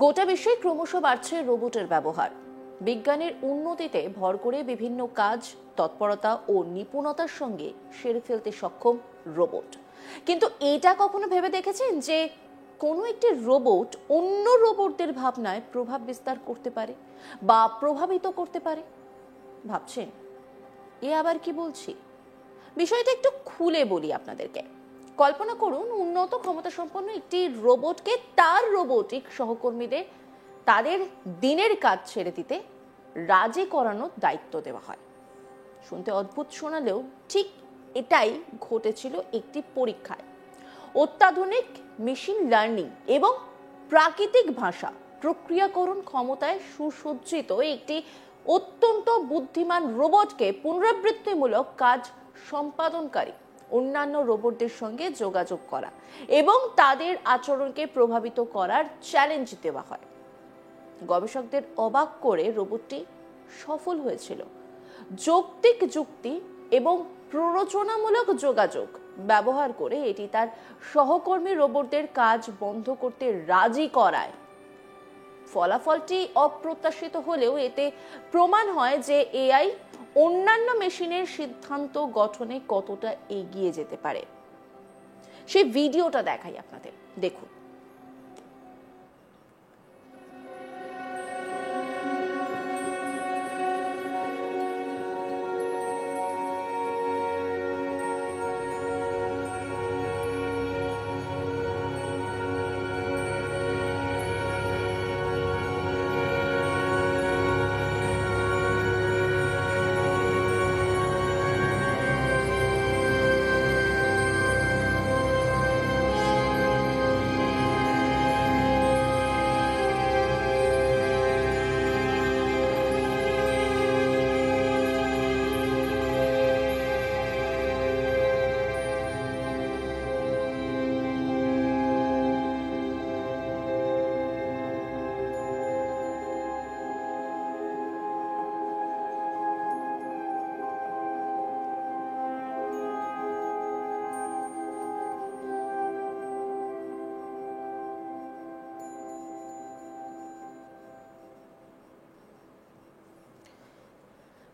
গোটা বিশ্বে ক্রমশ বাড়ছে রোবটের ব্যবহার। বিজ্ঞানের উন্নতিতে ভর করে বিভিন্ন কাজ তৎপরতা ও নিপুণতার সঙ্গে সেরে ফেলতে সক্ষম রোবট। কিন্তু এটা কখনো ভেবে দেখেছেন যে কোনো একটি রোবট অন্য রোবটদের ভাবনায় প্রভাব বিস্তার করতে পারে বা প্রভাবিত করতে পারে? ভাবছেন এ আবার কি বলছি? বিষয়টা একটু খুলে বলি আপনাদেরকে। কল্পনা করুন, উন্নত ক্ষমতা সম্পন্ন একটি রোবটকে তার রোবোটিক সহকর্মীদের তাদের দিনের কাজ ছেড়ে দিতে রাজি করানোর দায়িত্ব দেওয়া হয়। শুনতে অদ্ভুত শোনালেও ঠিক এটাই ঘটেছিল একটি পরীক্ষায়। অত্যাধুনিক মেশিন লার্নিং এবং প্রাকৃতিক ভাষা প্রক্রিয়াকরণ ক্ষমতায় সুসজ্জিত একটি অত্যন্ত বুদ্ধিমান রোবটকে পুনরাবৃত্তিমূলক কাজ সম্পাদনকারী অন্যান্য রোবটদের সঙ্গে যোগাযোগ করা এবং তাদের আচরণকে প্রভাবিত করার চ্যালেঞ্জ দেওয়া হয়। গবেষকদের অবাক করে রোবটটি সফল হয়েছিল। যৌক্তিক যুক্তি এবং প্ররোচনামূলক যোগাযোগ ব্যবহার করে এটি তার সহকর্মী রোবটদের কাজ বন্ধ করতে রাজি করায়। ফলাফলটি অপ্রত্যাশিত হলেও এতে প্রমাণ হয় যে এআই অন্যান্য মেশিনের সিদ্ধান্ত গঠনে কতটা এগিয়ে যেতে পারে। সেই ভিডিওটা দেখাই আপনাদের, দেখুন।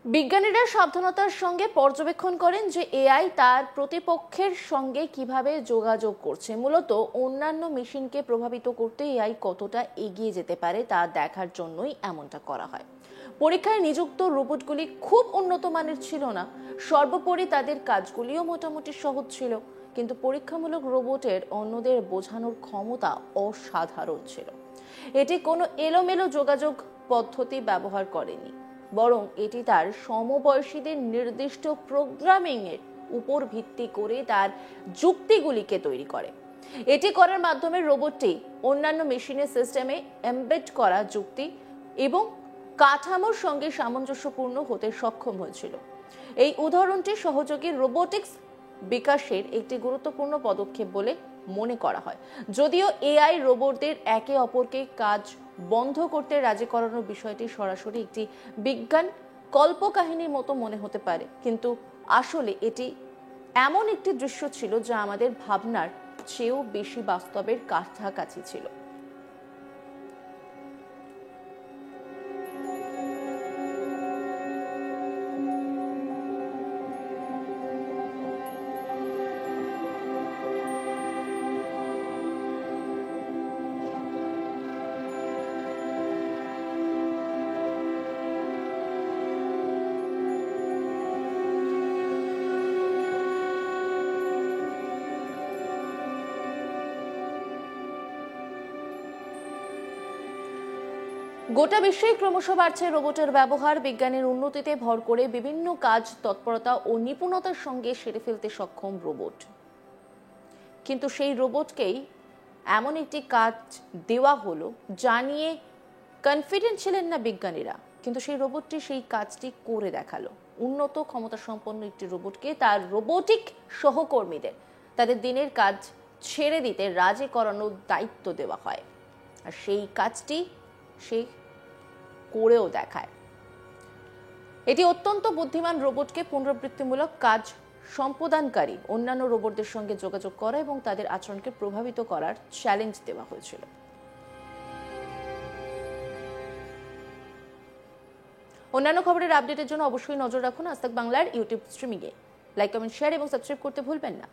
বিজ্ঞানীরা সাবধানতার সঙ্গে পর্যবেক্ষণ করেন যে এআই তার প্রতিপক্ষের সঙ্গে কিভাবে যোগাযোগ করছে। মূলত অন্যান্য মেশিনকে প্রভাবিত করতে এআই কতটা এগিয়ে যেতে পারে তা দেখার জন্যই এমনটা করা হয়। পরীক্ষায় নিযুক্ত রোবটগুলি খুব উন্নত মানের ছিল না, সর্বোপরি তাদের কাজগুলিও মোটামুটি সহজ ছিল। কিন্তু পরীক্ষামূলক রোবটের অন্যদের বোঝানোর ক্ষমতা অসাধারণ ছিল। এটি কোনো এলোমেলো যোগাযোগ পদ্ধতি ব্যবহার করেনি, বরং এটি তার সমবয়সীদের নির্দিষ্ট প্রোগ্রামিং এর উপর ভিত্তি করে তার যুক্তিগুলিকে তৈরি করে। এটি করার মাধ্যমে রোবটটি অন্যান্য মেশিনের সিস্টেমে এমবেড করা যুক্তি এবং কাঠামোর সঙ্গে সামঞ্জস্যপূর্ণ হতে সক্ষম হয়েছিল। এই উদাহরণটি সহযোগী রোবোটিক্স বিকাশের একটি গুরুত্বপূর্ণ পদক্ষেপ বলে মনে করা হয়। যদিও এআই রোবটদের একে অপরকে কাজ বন্ধ করতে রাজি করানোর বিষয়টি সরাসরি একটি বিজ্ঞান কল্পকাহিনীর মতো মনে হতে পারে, কিন্তু আসলে এটি এমন একটি দৃশ্য ছিল যা আমাদের ভাবনার চেয়েও বেশি বাস্তবের কাছাকাছি ছিল। গোটা বিশ্বেই ক্রমশ বাড়ছে রোবটের ব্যবহার। বিজ্ঞানের উন্নতিতে ভর করে বিভিন্ন কাজ তৎপরতা ও নিপুণতার সঙ্গে সেরে ফেলতে সক্ষম রোবট। কিন্তু সেই রোবটকেই এমন একটি কাজ দেওয়া হলো যা নিয়ে কনফিডেন্ট ছিলেন না বিজ্ঞানীরা, কিন্তু সেই রোবটটি সেই কাজটি করে দেখালো। উন্নত ক্ষমতা সম্পন্ন একটি রোবটকে তার রোবোটিক সহকর্মীদের তাদের দিনের কাজ ছেড়ে দিতে রাজি করানোর দায়িত্ব দেওয়া হয়, আর সেই কাজটি সে করেও দেখায়। এটি অত্যন্ত বুদ্ধিমান রোবটকে পুনরাবৃত্তিমূলক কাজ সম্পাদনকারী অন্যান্য রোবটদের সঙ্গে যোগাযোগ করা এবং তাদের আচরণকে প্রভাবিত করার চ্যালেঞ্জ দেওয়া হয়েছিল। অন্যান্য খবরের আপডেটের জন্য অবশ্যই নজর রাখুন আজ তাক বাংলার ইউটিউব স্ট্রিমিংয়ে। লাইক, কমেন্ট, শেয়ার এবং সাবস্ক্রাইব করতে ভুলবেন না।